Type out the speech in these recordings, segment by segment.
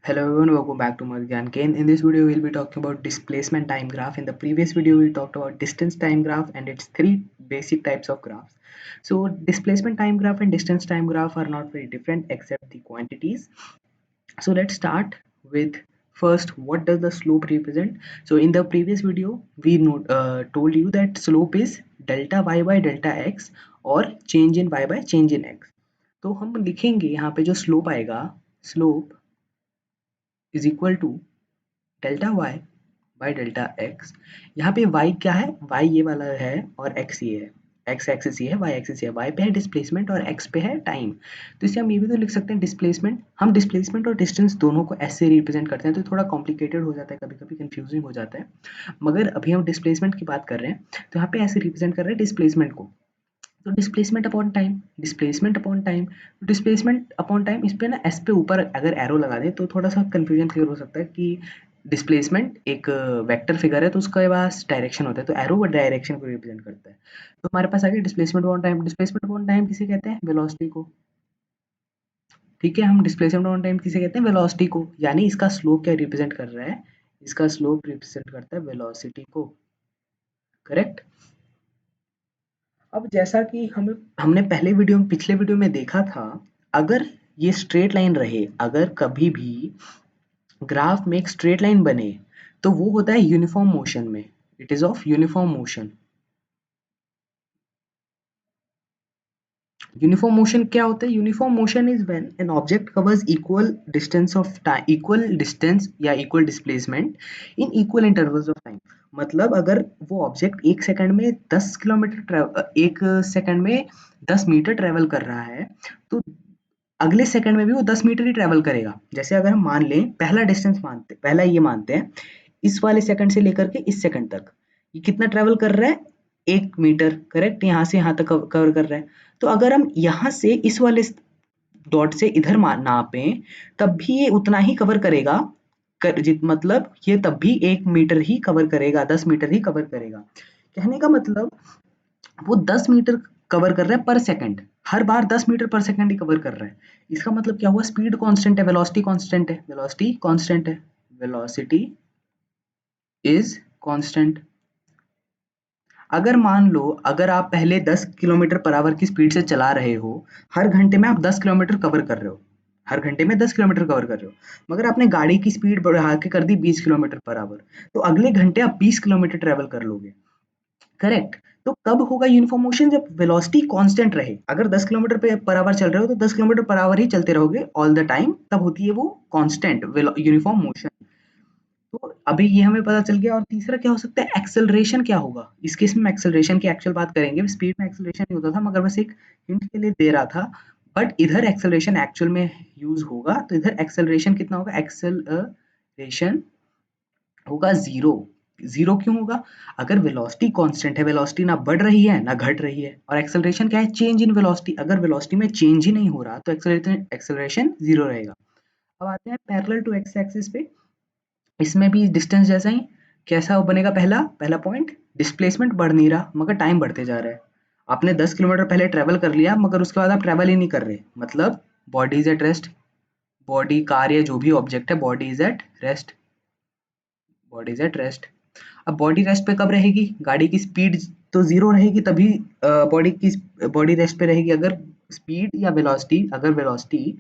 Hello everyone, welcome back to Madhyan Kane. In this video, we'll be talking about displacement time graph. In the previous video, we talked about distance time graph and its three basic types of graphs. So displacement time graph and distance time graph are not very different except the quantities. So let's start with first, what does the slope represent? So in the previous video, we told you that slope is delta y by delta x or change in y by change in x. तो हम लिखेंगे यहाँ पे जो slope आएगा, slope is equal to delta y by delta x. यहाँ पे y क्या है, y ये वाला है और x ये है, x एक्सिस ये है, y एक्सिस ये है, y पे है डिस्प्लेसमेंट और x पे है टाइम। तो इसे हम ये भी तो लिख सकते हैं डिस्प्लेसमेंट। हम डिस्प्लेसमेंट और डिस्टेंस दोनों को ऐसे रिप्रेजेंट करते हैं तो थोड़ा कॉम्प्लिकेटेड हो जाता है, कभी कभी कंफ्यूजिंग हो जाता है, मगर अभी हम डिस्प्लेसमेंट की बात कर रहे हैं तो यहाँ पे ऐसे रिप्रेजेंट कर रहे हैं डिस्प्लेसमेंट को। तो displacement upon time, displacement upon time, displacement upon time, इस पे ना एस पे ऊपर अगर एरो लगा दें तो थोड़ा सा कंफ्यूजन क्लियर हो सकता है कि डिस्प्लेसमेंट एक वेक्टर फिगर है तो उसके पास डायरेक्शन होता है, तो एरो वो डायरेक्शन को रिप्रेजेंट करता है। तो हमारे पास आ गया displacement upon time. Displacement upon time किसे कहते हैं, वेलोसिटी को। ठीक है, हम डिस्प्लेसमेंट अपॉन टाइम किसे कहते हैं, वेलोसिटी को। यानी इसका स्लोप क्या रिप्रेजेंट कर रहा है, इसका स्लोप रिप्रेजेंट करता है वेलोसिटी को। करेक्ट। अब जैसा कि हमने पिछले वीडियो में देखा था, अगर ये स्ट्रेट लाइन रहे, अगर कभी भी ग्राफ में एक स्ट्रेट लाइन बने तो वो होता है यूनिफॉर्म मोशन में, it is of uniform motion. Uniform motion क्या होता है, uniform motion is when an object covers equal distance या equal displacement in equal intervals of time. मतलब अगर वो ऑब्जेक्ट एक सेकंड में 10 मीटर ट्रेवल कर रहा है तो अगले सेकंड में भी वो 10 मीटर ही ट्रेवल करेगा। जैसे अगर हम मान लें, पहला ये मानते हैं, इस वाले सेकंड से लेकर के इस सेकंड तक ये कितना ट्रेवल कर रहा है, 1 मीटर। करेक्ट, यहाँ से यहाँ तक कवर कर रहा है। तो अगर हम यहाँ से इस वाले डॉट से इधर नापें तब भी ये उतना ही कवर करेगा। मतलब ये तब भी 1 मीटर ही कवर करेगा, 10 मीटर ही कवर करेगा। कहने का मतलब वो 10 मीटर कवर कर रहा है पर सेकंड, हर बार 10 मीटर पर सेकंड ही कवर कर रहा है। इसका मतलब क्या हुआ, स्पीड कांस्टेंट है, वेलोसिटी कांस्टेंट है, वेलोसिटी कांस्टेंट है, वेलोसिटी इज कांस्टेंट। अगर मान लो, अगर आप पहले 10 किलोमीटर पर आवर की स्पीड से चला रहे हो, हर घंटे में आप 10 किलोमीटर कवर कर रहे हो, हर घंटे में 10 किलोमीटर कवर कर रहे हो, मगर आपने गाड़ी की स्पीड बढ़ा के कर दी 20 किलोमीटर पर आवर, तो अगले घंटे आप 20 किलोमीटर ट्रेवल कर लोगे। करेक्ट। तो कब होगा यूनिफॉर्म मोशन, जब वेलोसिटी कांस्टेंट रहे। अगर 10 किलोमीटर पे पर आवर चल रहे हो तो 10 किलोमीटर पर आवर ही चलते रहोगे ऑल द टाइम, तब होती है वो कांस्टेंट यूनिफॉर्म मोशन। तो अभी ये हमें पता चल गया। और तीसरा क्या हो सकता है, एक्सेलरेशन क्या होगा। इस केस में एक्सेलरेशन की एक्चुअल बात करेंगे, स्पीड में एक्सेलरेशन नहीं होता था, मगर बस एक हिंट के लिए दे रहा था। बट इधर एक्सेलरेशन एक्चुअल में यूज होगा, तो इधर एक्सेलरेशन कितना होगा, एक्सेलरेशन होगा जीरो। जीरो क्यों होगा, अगर वेलोसिटी कांस्टेंट है, वेलोसिटी ना बढ़ रही है ना घट रही है, और एक्सेलरेशन क्या है, चेंज इन वेलोसिटी। अगर वेलोसिटी में चेंज ही नहीं हो रहा तो एक्सेलरेशन जीरो रहेगा। अब आते हैं पैरेलल टू एक्स एक्सिस पे। इसमें भी डिस्टेंस जैसा ही, कैसा बनेगा, पहला पहला पॉइंट, डिस्प्लेसमेंट बढ़ नहीं रहा मगर टाइम बढ़ते जा रहा है। आपने 10 किलोमीटर पहले ट्रेवल कर लिया मगर उसके बाद आप ट्रेवल ही नहीं कर रहे, मतलब body is at rest. Body, car या जो भी ऑब्जेक्ट है, body is at rest, body is at rest. अब बॉडी रेस्ट पे कब रहेगी, गाड़ी की स्पीड तो जीरो रहेगी तभी बॉडी रेस्ट पे रहेगी। अगर स्पीड या वेलोसिटी, अगर वेलोसिटी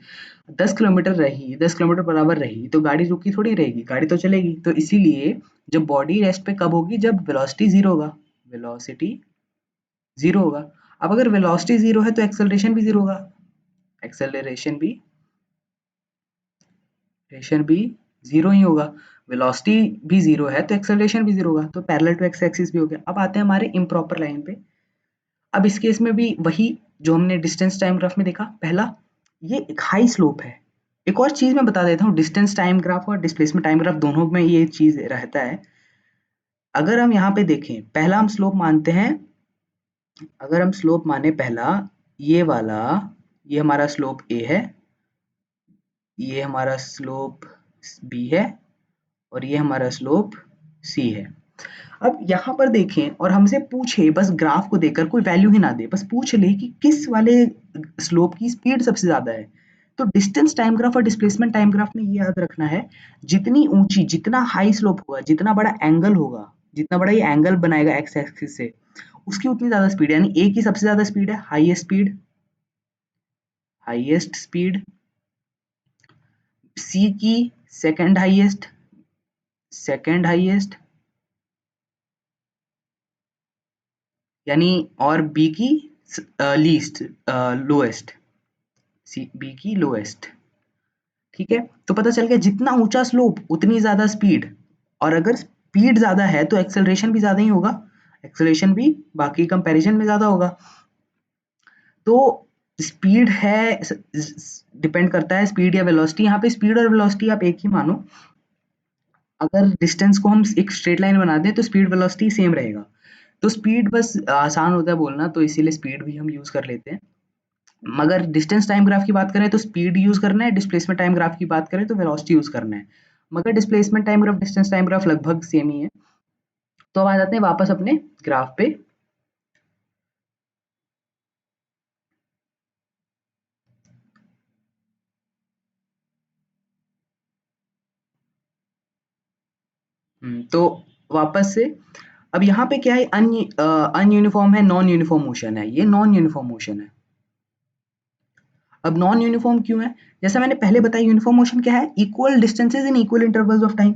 10 किलोमीटर रही, 10 किलोमीटर पर आवर रही, तो गाड़ी रुकी थोड़ी रहेगी, गाड़ी तो चलेगी। तो इसीलिए जब बॉडी रेस्ट पे कब होगी, जब वेलोसिटी जीरो होगा, वेलोसिटी जीरो होगा। अब अगर वेलोसिटी जीरो है तो एक्सेलरेशन भी जीरो होगा, एक्सेलरेशन भी एक्सेलरेशन भी जीरो ही होगा। वेलोसिटी भी जीरो है तो एक्सेलरेशन भी जीरो होगा, तो पैरेलल टू एक्स एक्सिस भी हो गया। अब आते हैं हमारे इम्प्रॉपर लाइन पे। अब इस केस में भी वही जो हमने डिस्टेंस टाइम ग्राफ में देखा, पहला ये एक हाई स्लोप है। एक और चीज मैं बता देता हूँ, डिस्टेंस टाइम ग्राफ और डिस्प्लेसमेंट टाइम ग्राफ दोनों में ये चीज रहता है। अगर हम यहाँ पे देखें, पहला हम स्लोप मानते हैं, अगर हम स्लोप माने पहला, ये वाला, ये हमारा स्लोप ए है, ये हमारा स्लोप बी है, और ये हमारा स्लोप सी है। अब यहाँ पर देखें और हमसे पूछे, बस ग्राफ को देखकर कोई वैल्यू ही ना दे, बस पूछ ले कि किस वाले स्लोप की स्पीड सबसे ज्यादा है, तो डिस्टेंस टाइम ग्राफ और डिस्प्लेसमेंट टाइम ग्राफ में ये याद रखना है, जितनी ऊंची, जितना हाई स्लोप होगा, जितना बड़ा एंगल होगा, जितना बड़ा ये एंगल बनाएगा एक्स एक्सिस से, उसकी उतनी ज्यादा स्पीड, यानी ए की सबसे ज्यादा स्पीड है हाईएस्ट स्पीड, हाईएस्ट स्पीड, सी की सेकंड हाईएस्ट, सेकंड हाईएस्ट, यानी और बी की लीस्ट, लोएस्ट, सी बी की लोएस्ट। ठीक है, तो पता चल गया जितना ऊंचा स्लोप उतनी ज्यादा स्पीड, और अगर स्पीड ज्यादा है तो एक्सेलरेशन भी ज्यादा ही होगा, एक्सेलरेशन भी बाकी कंपैरिजन में ज्यादा होगा। तो स्पीड है, डिपेंड करता है स्पीड या वेलोसिटी, यहाँ पे स्पीड और वेलोसिटी आप एक ही मानो। अगर डिस्टेंस को हम एक स्ट्रेट लाइन बना दें तो स्पीड वेलोसिटी सेम रहेगा। तो स्पीड बस आसान होता है बोलना, तो इसीलिए स्पीड भी हम यूज कर लेते हैं। मगर डिस्टेंस टाइम ग्राफ की बात करें तो स्पीड यूज करना है, डिस्प्लेसमेंट टाइम ग्राफ की बात करें तो वेलोसिटी यूज करना है। मगर displacement time graph, distance time graph लगभग सेम ही है। तो अब आ जाते हैं वापस अपने ग्राफ पे। तो वापस से अब यहाँ पे क्या है, अनयूनिफॉर्म है, नॉन यूनिफॉर्म मोशन है, ये नॉन यूनिफॉर्म मोशन है। अब नॉन यूनिफॉर्म क्यों है? जैसा मैंने पहले बताया, यूनिफॉर्म मोशन क्या है, equal distances in equal intervals of time.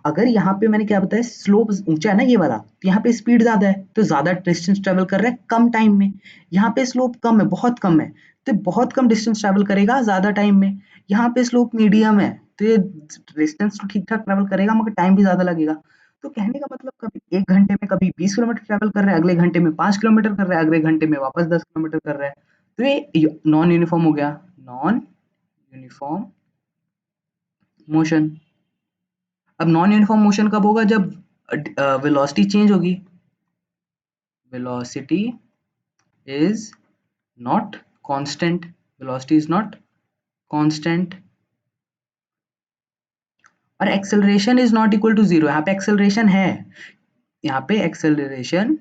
अगर यहाँ पे मैंने क्या बताया, स्लोप ऊंचा है ना ये वाला, तो यहाँ पे स्पीड ज्यादा है तो ज्यादा डिस्टेंस ट्रेवल कर रहा है कम टाइम में। यहाँ पे स्लोप कम है, बहुत कम है, तो बहुत कम डिस्टेंस ट्रेवल करेगा ज्यादा टाइम में। यहाँ पे स्लोप मीडियम है तो ये डिस्टेंस तो ठीक ठाक ट्रेवल करेगा मगर टाइम भी ज्यादा लगेगा। तो कहने का मतलब, कभी 1 घंटे में कभी 20 किलोमीटर ट्रेवल कर रहा है, अगले घंटे में 5 किलोमीटर कर रहा है, अगले घंटे में वापस 10 किलोमीटर कर रहा है। तो ये नॉन यूनिफॉर्म हो गया, नॉन यूनिफॉर्म मोशन। अब नॉन यूनिफॉर्म मोशन कब होगा? जब वेलोसिटी चेंज होगी, velocity is not constant, velocity is not constant, और acceleration is not equal to zero. यहाँ पे एक्सेलरेशन है, यहाँ पे एक्सेलरेशन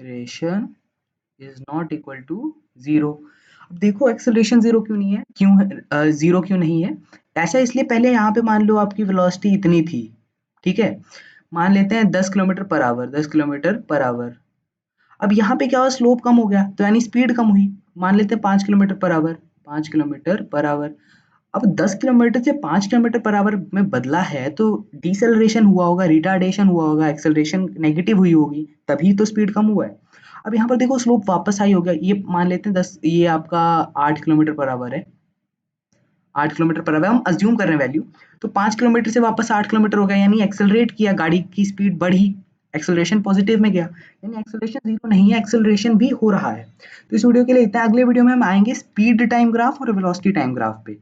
रेशन is not equal to zero. अब देखो एक्सेलरेशन जीरो क्यों नहीं है, जीरो क्यों नहीं है? ऐसा इसलिए, पहले यहाँ पे मान लो आपकी वेलोसिटी इतनी थी, ठीक है, मान लेते हैं 10 kilometre per hour, 10 kilometre per hour. अब यहाँ पे क्या हुआ, स्लोप कम हो गया तो यानी स्पीड कम हुई, मान लेते हैं 5 kilometre per hour, 5 kilometre per hour. अब 10 किलोमीटर से 5 किलोमीटर पर आवर में बदला है तो डिसेलरेशन हुआ होगा, रिटार्डेशन हुआ होगा, एक्सेलरेशन नेगेटिव हुई होगी, तभी तो स्पीड कम हुआ है। अब यहाँ पर देखो स्लोप वापस हाई हो गया, ये मान लेते हैं 10, ये आपका 8 किलोमीटर पर आवर है, 8 किलोमीटर पर आवर हम अज्यूम कर रहे हैं वैल्यू। तो 5 किलोमीटर से वापस 8 किलोमीटर हो गया, यानी एक्सेलरेट किया, गाड़ी की स्पीड बढ़ी, एक्सेलरेशन पॉजिटिव में गया, यानी एक्सेलरेशन जीरो नहीं है, एक्सेलरेशन भी हो रहा है। तो इस वीडियो के लिए इतना, अगले वीडियो में हम आएंगे स्पीड टाइम ग्राफ और वेलोसिटी टाइम ग्राफ पे।